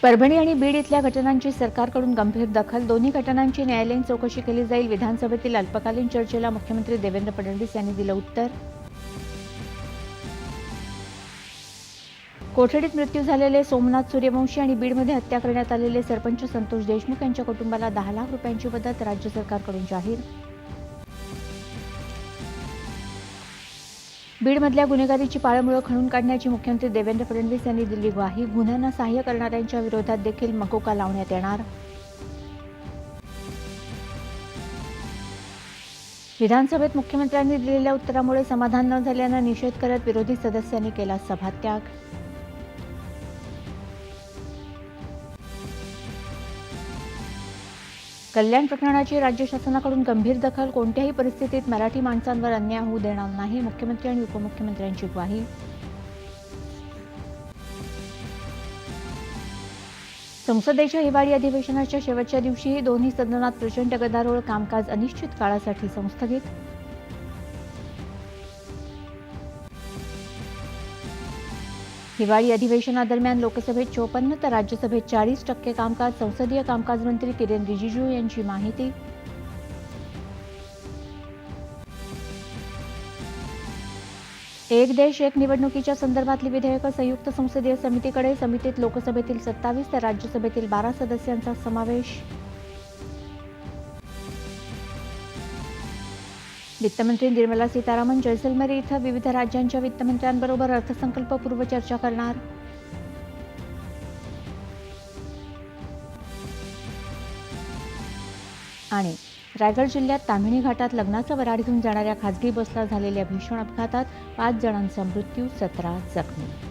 परभणी आणि बीड इथल्या घटनांची सरकारकडून गंभीर दखल. दोन्ही घटनांची न्यायालयीन चौकशी केली जाईल. विधानसभेतील अल्पकालीन चर्चेला मुख्यमंत्री देवेंद्र फडणवीस यांनी दिलं उत्तर. कोठडीत मृत्यू झालेले सोमनाथ सूर्यवंशी आणि बीडमध्ये हत्या करण्यात आलेले सरपंच संतोष देशमुख यांच्या कुटुंबाला 10 लाख रुपयांची मदत राज्य सरकारकडून जाहीर. बीडमधल्या गुन्हेगारीची पाळंमुळं खणून काढण्याची मुख्यमंत्री देवेंद्र फडणवीस यांनी दिली ग्वाही. गुन्ह्यांना सहाय्य करणाऱ्यांच्या विरोधात देखील मकोका लावण्यात येणार. विधानसभेत मुख्यमंत्र्यांनी दिलेल्या उत्तरामुळे समाधान न झाल्यानं निषेध करत विरोधी सदस्यांनी केला सभात्याग. कल्याण प्रकरणाची राज्य शासनाकडून गंभीर दखल. कोणत्याही परिस्थितीत मराठी माणसांवर अन्याय होऊ देणार नाही. मुख्यमंत्री आणि उपमुख्यमंत्र्यांची ग्वाही. संसदेच्या हिवाळी अधिवेशनाच्या शेवटच्या दिवशीही दोन्ही सदनात प्रचंड गदारोळ. कामकाज अनिश्चित काळासाठी संस्थगित. हिवाळी अधिवेशनादरम्यान लोकसभेत 54 तर राज्यसभेत 40% कामकाज. संसदीय कामकाज मंत्री किरेन रिजिजू यांची माहिती. एक देश एक निवडणुकीच्या संदर्भातली विधेयकं संयुक्त संसदीय समितीकडे. समितीत लोकसभेतील 27 तर राज्यसभेतील 12 सदस्यांचा समावेश. वित्तमंत्री निर्मला सीतारामन जैसलमेर इथं विविध राज्यांच्या वित्तमंत्र्यांबरोबर अर्थसंकल्पपूर्व चर्चा करणार. आणि रायगड जिल्ह्यात ताम्हिणी घाटात लग्नाचा वऱ्हाड घेऊन जाणाऱ्या खासगी बसला झालेल्या भीषण अपघातात 5 जणांचा मृत्यू, 17 जखमी.